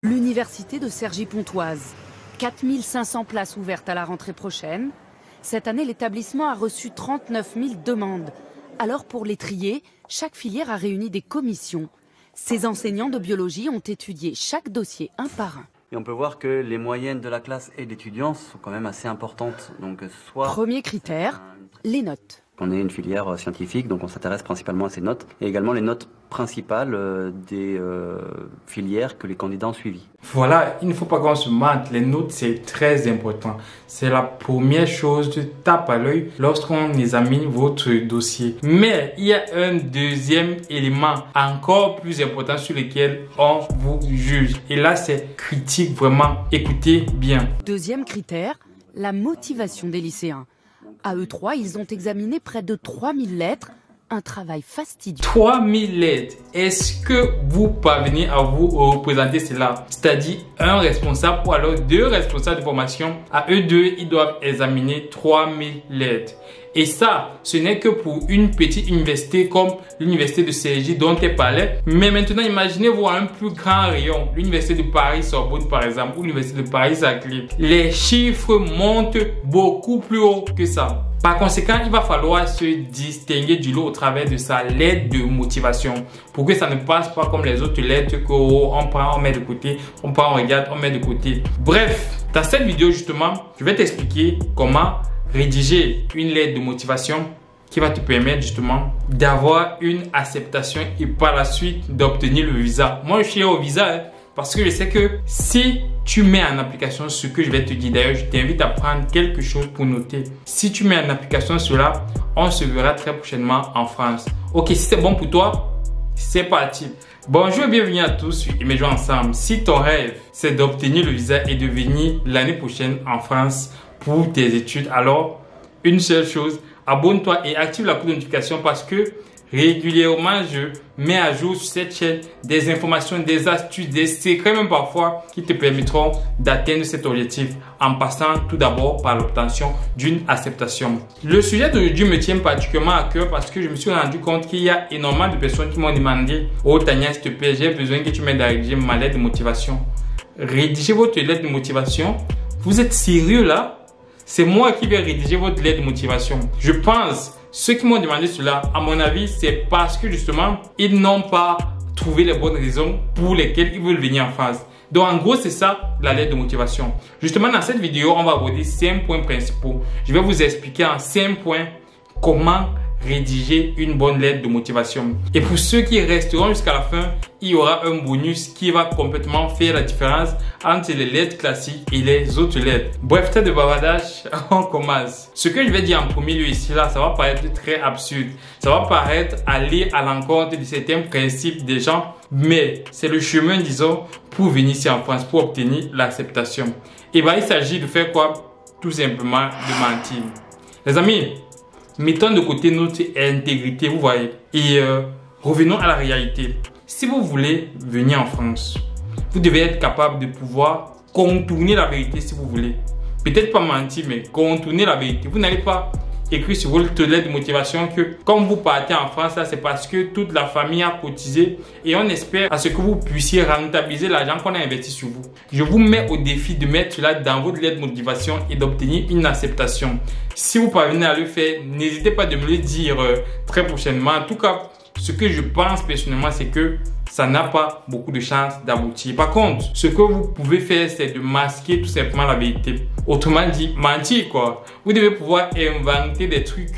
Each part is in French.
L'université de Cergy-Pontoise. 4500 places ouvertes à la rentrée prochaine. Cette année, l'établissement a reçu 39 000 demandes. Alors pour les trier, chaque filière a réuni des commissions. Ces enseignants de biologie ont étudié chaque dossier un par un. Et on peut voir que les moyennes de la classe et d'étudiants sont quand même assez importantes. Donc, Premier critère, les notes. On est une filière scientifique, donc on s'intéresse principalement à ces notes. Et également les notes principales des filières que les candidats ont suivies. Voilà, il ne faut pas qu'on se mente, les notes c'est très important. C'est la première chose de tape à l'œil lorsqu'on examine votre dossier. Mais il y a un deuxième élément encore plus important sur lequel on vous juge. Et là c'est critique vraiment, écoutez bien. Deuxième critère, la motivation des lycéens. À eux trois, ils ont examiné près de 3000 lettres, un travail fastidieux. 3000 lettres, est-ce que vous parvenez à vous représenter cela? C'est-à-dire un responsable ou alors deux responsables de formation, à eux deux, ils doivent examiner 3000 lettres. Et ça, ce n'est que pour une petite université comme l'université de Cergy dont elle parlait. Mais maintenant, imaginez-vous un plus grand rayon, l'université de Paris-Sorbonne par exemple, ou l'université de Paris-Saclay. Les chiffres montent beaucoup plus haut que ça. Par conséquent, il va falloir se distinguer du lot au travers de sa lettre de motivation pour que ça ne passe pas comme les autres lettres qu'on prend, on met de côté, on prend, on regarde, on met de côté. Bref, dans cette vidéo justement, je vais t'expliquer comment rédiger une lettre de motivation qui va te permettre justement d'avoir une acceptation et par la suite d'obtenir le visa. Moi, je suis au visa parce que je sais que si tu mets en application ce que je vais te dire, d'ailleurs, je t'invite à prendre quelque chose pour noter. Si tu mets en application cela, on se verra très prochainement en France. Ok, si c'est bon pour toi, c'est parti. Bonjour et bienvenue à tous sur Imagine Ensemble. Si ton rêve, c'est d'obtenir le visa et de venir l'année prochaine en France pour tes études, alors une seule chose, abonne-toi et active la cloche de notification parce que régulièrement je mets à jour sur cette chaîne des informations, des astuces, des secrets même parfois qui te permettront d'atteindre cet objectif en passant tout d'abord par l'obtention d'une acceptation. Le sujet d'aujourd'hui me tient particulièrement à cœur parce que je me suis rendu compte qu'il y a énormément de personnes qui m'ont demandé « Oh Tania, s'il te plaît, j'ai besoin que tu m'aides à rédiger ma lettre de motivation. » Rédiger votre lettre de motivation? Vous êtes sérieux là? C'est moi qui vais rédiger votre lettre de motivation. Je pense, ceux qui m'ont demandé cela, à mon avis, c'est parce que justement, ils n'ont pas trouvé les bonnes raisons pour lesquelles ils veulent venir en France. Donc en gros, c'est ça la lettre de motivation. Justement, dans cette vidéo, on va aborder 5 points principaux. Je vais vous expliquer en 5 points comment rédiger une bonne lettre de motivation. Et pour ceux qui resteront jusqu'à la fin, il y aura un bonus qui va complètement faire la différence entre les lettres classiques et les autres lettres. Bref, tête de bavardage, on commence. Ce que je vais dire en premier lieu ici, là, ça va paraître très absurde. Ça va paraître aller à l'encontre de certains principes des gens, mais c'est le chemin, disons, pour venir ici en France, pour obtenir l'acceptation. Et bien, il s'agit de faire quoi? Tout simplement de mentir. Les amis, mettons de côté notre intégrité, vous voyez, et revenons à la réalité. Si vous voulez venir en France, vous devez être capable de pouvoir contourner la vérité si vous voulez. Peut-être pas mentir, mais contourner la vérité. Vous n'allez pas écrire sur votre lettre de motivation que quand vous partez en France, c'est parce que toute la famille a cotisé et on espère à ce que vous puissiez rentabiliser l'argent qu'on a investi sur vous. Je vous mets au défi de mettre cela dans votre lettre de motivation et d'obtenir une acceptation. Si vous parvenez à le faire, n'hésitez pas de me le dire très prochainement. En tout cas, ce que je pense personnellement, c'est que ça n'a pas beaucoup de chances d'aboutir. Par contre, ce que vous pouvez faire, c'est de masquer tout simplement la vérité. Autrement dit, mentir quoi. Vous devez pouvoir inventer des trucs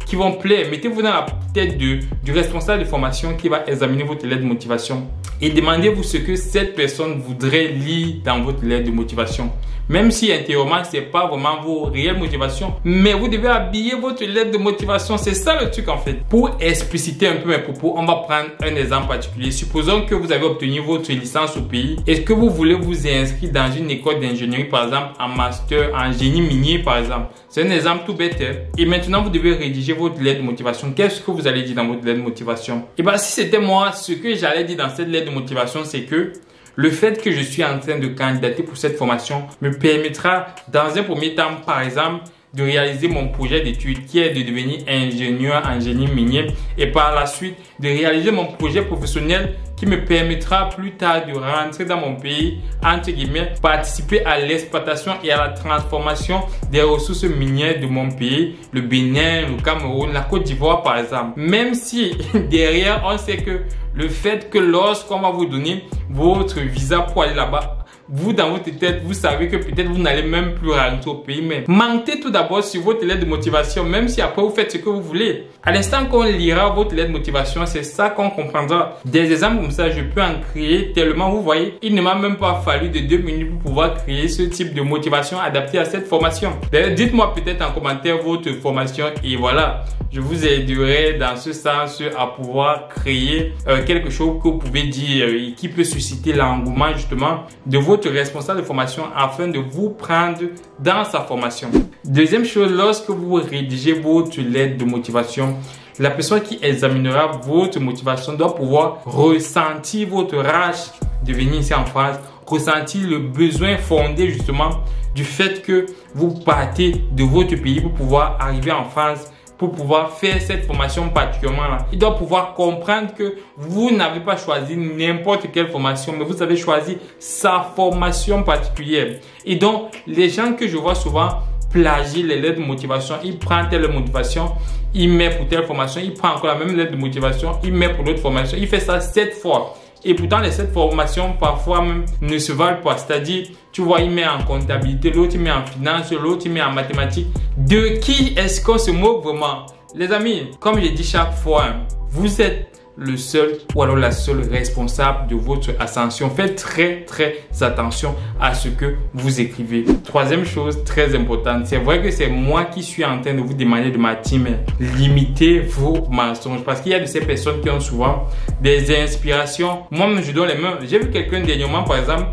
qui vont plaire. Mettez-vous dans la tête du responsable de formation qui va examiner votre lettre de motivation et demandez-vous ce que cette personne voudrait lire dans votre lettre de motivation. Même si intérieurement, ce n'est pas vraiment vos réelles motivations, mais vous devez habiller votre lettre de motivation. C'est ça le truc en fait. Pour expliciter un peu mes propos, on va prendre un exemple particulier. Supposons que vous avez obtenu votre licence au pays. Est-ce que vous voulez vous inscrire dans une école d'ingénierie, par exemple, en master, en génie minier, par exemple? C'est un exemple tout bête. Et maintenant, vous devez rédiger votre lettre de motivation. Qu'est-ce que vous allez dire dans votre lettre de motivation? Et bien, si c'était moi, ce que j'allais dire dans cette lettre de motivation, c'est que le fait que je suis en train de candidater pour cette formation me permettra, dans un premier temps, par exemple, de réaliser mon projet d'études qui est de devenir ingénieur en génie minier et par la suite de réaliser mon projet professionnel qui me permettra plus tard de rentrer dans mon pays, entre guillemets, participer à l'exploitation et à la transformation des ressources minières de mon pays, le Bénin, le Cameroun, la Côte d'Ivoire par exemple. Même si derrière, on sait que le fait que lorsqu'on va vous donner votre visa pour aller là-bas, vous, dans votre tête, vous savez que peut-être vous n'allez même plus rentrer au pays. Mais mentez tout d'abord sur votre lettre de motivation, même si après vous faites ce que vous voulez. À l'instant qu'on lira votre lettre de motivation, c'est ça qu'on comprendra. Des exemples comme ça, je peux en créer tellement. Vous voyez, il ne m'a même pas fallu de 2 minutes pour pouvoir créer ce type de motivation adaptée à cette formation. D'ailleurs, dites-moi peut-être en commentaire votre formation et voilà, je vous aiderai dans ce sens à pouvoir créer quelque chose que vous pouvez dire et qui peut susciter l'engouement justement de votre responsable de formation afin de vous prendre dans sa formation. Deuxième chose, lorsque vous rédigez votre lettre de motivation, la personne qui examinera votre motivation doit pouvoir ressentir votre rage de venir ici en France, ressentir le besoin fondé justement du fait que vous partez de votre pays pour pouvoir arriver en France, pour pouvoir faire cette formation particulièrement là. Il doit pouvoir comprendre que vous n'avez pas choisi n'importe quelle formation, mais vous avez choisi sa formation particulière. Et donc, les gens que je vois souvent plagier les lettres de motivation, ils prennent telle motivation, ils mettent pour telle formation, ils prennent encore la même lettre de motivation, ils mettent pour l'autre formation, il fait ça 7 fois. Et pourtant, les 7 formations, parfois même, ne se valent pas. C'est-à-dire, tu vois, il met en comptabilité, l'autre il met en finance, l'autre il met en mathématiques. De qui est-ce qu'on se moque vraiment? Les amis, comme je dis chaque fois, vous êtes le seul ou alors la seule responsable de votre ascension. Faites très attention à ce que vous écrivez. Troisième chose très importante, c'est vrai que c'est moi qui suis en train de vous demander de ma team, limitez vos mensonges parce qu'il y a de ces personnes qui ont souvent des inspirations. Moi-même, je donne les mains. J'ai vu quelqu'un dernièrement, par exemple,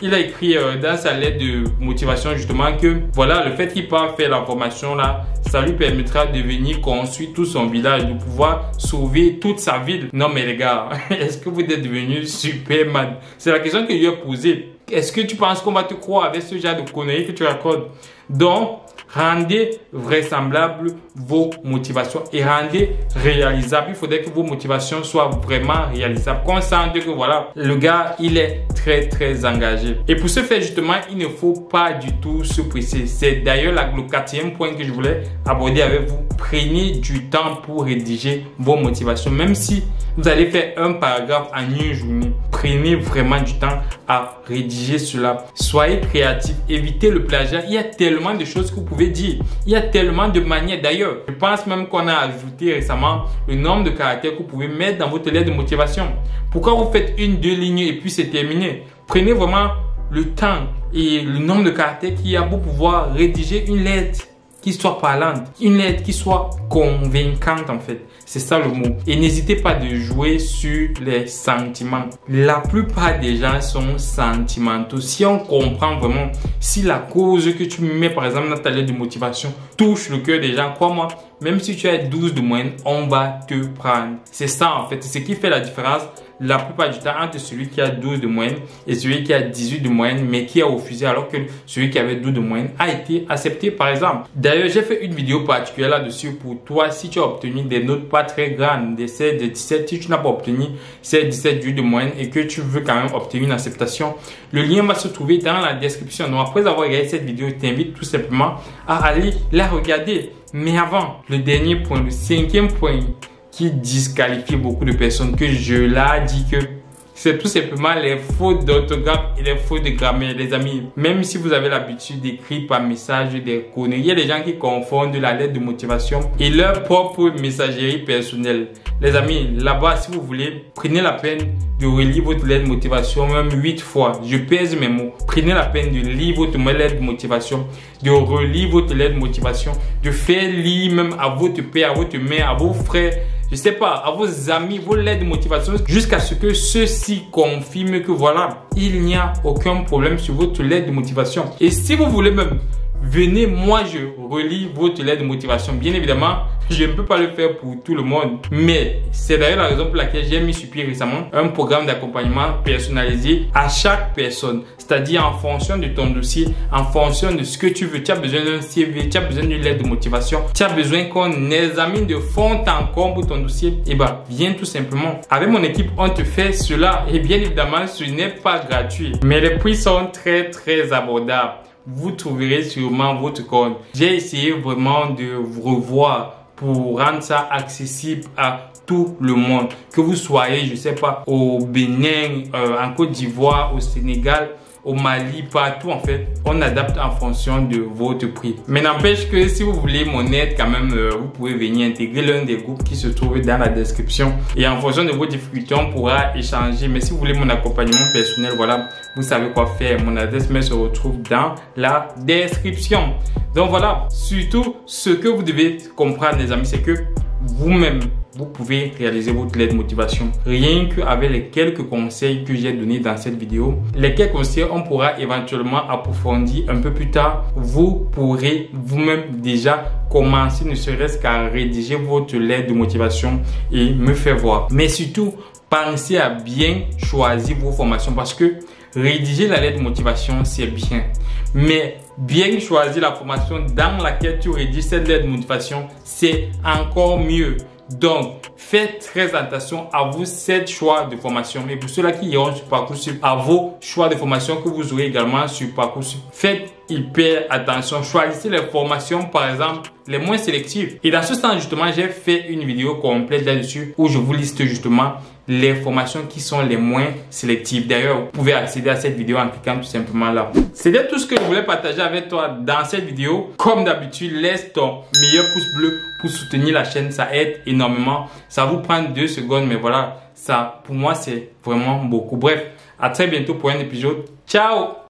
il a écrit dans sa lettre de motivation justement que voilà, le fait qu'il part faire la formation là, ça lui permettra de venir construire tout son village, de pouvoir sauver toute sa ville. Non mais les gars, est-ce que vous êtes devenu Superman? C'est la question que je lui ai posée. Est-ce que tu penses qu'on va te croire avec ce genre de conneries que tu racontes? Donc, rendez vraisemblable vos motivations et rendez réalisable. Il faudrait que vos motivations soient vraiment réalisables. Qu'on sente que voilà, le gars, il est très engagé. Et pour ce faire, justement, il ne faut pas du tout se presser. C'est d'ailleurs le 4e point que je voulais aborder avec vous. Prenez du temps pour rédiger vos motivations. Même si vous allez faire un paragraphe en une journée, prenez vraiment du temps à rédiger cela. Soyez créatif, évitez le plagiat. Il y a tellement de choses que vous pouvez dire. Il y a tellement de manières. D'ailleurs, je pense même qu'on a ajouté récemment le nombre de caractères que vous pouvez mettre dans votre lettre de motivation. Pourquoi vous faites 1-2 lignes et puis c'est terminé? Prenez vraiment le temps et le nombre de caractères qu'il y a pour pouvoir rédiger une lettre qui soit parlante, une lettre qui soit convaincante en fait. C'est ça le mot. Et n'hésitez pas de jouer sur les sentiments. La plupart des gens sont sentimentaux. Si on comprend vraiment, si la cause que tu mets par exemple dans ta lettre de motivation touche le cœur des gens, crois-moi, même si tu as 12 de moyenne, on va te prendre. C'est ça en fait, c'est ce qui fait la différence la plupart du temps entre celui qui a 12 de moyenne et celui qui a 18 de moyenne mais qui a refusé alors que celui qui avait 12 de moyenne a été accepté par exemple. D'ailleurs, j'ai fait une vidéo particulière là-dessus pour toi si tu as obtenu des notes pas très grandes, des 16, des 17, si tu n'as pas obtenu 16, 17, 18 de moyenne et que tu veux quand même obtenir une acceptation, le lien va se trouver dans la description. Donc après avoir regardé cette vidéo, je t'invite tout simplement à aller la regarder. Mais avant, le dernier point, le 5e point qui disqualifie beaucoup de personnes, que je l'ai dit que c'est tout simplement les fautes d'orthographe et les fautes de grammaire, les amis. Même si vous avez l'habitude d'écrire par message des conneries, il y a des gens qui confondent la lettre de motivation et leur propre messagerie personnelle. Les amis, là-bas, si vous voulez, prenez la peine de relire votre lettre de motivation même 8 fois. Je pèse mes mots. Prenez la peine de lire votre lettre de motivation, de relire votre lettre de motivation, de faire lire même à votre père, à votre mère, à vos frères, je sais pas, à vos amis, vos lettres de motivation, jusqu'à ce que ceux-ci confirment que voilà, il n'y a aucun problème sur votre lettre de motivation. Et si vous voulez même venez, moi je relis votre lettre de motivation. Bien évidemment, je ne peux pas le faire pour tout le monde, mais c'est d'ailleurs la raison pour laquelle j'ai mis sur pied récemment un programme d'accompagnement personnalisé à chaque personne. C'est-à-dire en fonction de ton dossier, en fonction de ce que tu veux. Tu as besoin d'un CV, tu as besoin d'une lettre de motivation, tu as besoin qu'on examine de fond en comble ton dossier. Et bah, viens tout simplement. Avec mon équipe, on te fait cela. Et bien évidemment, ce n'est pas gratuit, mais les prix sont très abordables. Vous trouverez sûrement votre compte. J'ai essayé vraiment de vous revoir pour rendre ça accessible à tout le monde. Que vous soyez, je sais pas, au Bénin, en Côte d'Ivoire, au Sénégal, au Mali, partout en fait, on adapte en fonction de votre prix. Mais n'empêche que si vous voulez mon aide quand même, vous pouvez venir intégrer l'un des groupes qui se trouve dans la description. Et en fonction de vos difficultés, on pourra échanger. Mais si vous voulez mon accompagnement personnel, voilà, vous savez quoi faire. Mon adresse mail se retrouve dans la description. Donc voilà, surtout ce que vous devez comprendre les amis, c'est que vous-même, vous pouvez réaliser votre lettre de motivation rien qu'avec les quelques conseils que j'ai donnés dans cette vidéo. Les quelques conseils, on pourra éventuellement approfondir un peu plus tard. Vous pourrez vous-même déjà commencer ne serait-ce qu'à rédiger votre lettre de motivation et me faire voir. Mais surtout, pensez à bien choisir vos formations parce que rédiger la lettre de motivation, c'est bien. Mais bien choisir la formation dans laquelle tu rédiges cette lettre de motivation, c'est encore mieux. Donc, faites très attention à vos 7 choix de formation. Et pour ceux-là qui iront sur Parcoursup, à vos choix de formation que vous aurez également sur Parcoursup. Faites hyper attention. Choisissez les formations, par exemple, les moins sélectives. Et dans ce sens, justement, j'ai fait une vidéo complète là-dessus où je vous liste justement les formations qui sont les moins sélectives. D'ailleurs, vous pouvez accéder à cette vidéo en cliquant tout simplement là. C'était tout ce que je voulais partager avec toi dans cette vidéo. Comme d'habitude, laisse ton meilleur pouce bleu pour soutenir la chaîne. Ça aide énormément. Ça vous prend 2 secondes, mais voilà, ça, pour moi, c'est vraiment beaucoup. Bref, à très bientôt pour un épisode. Ciao!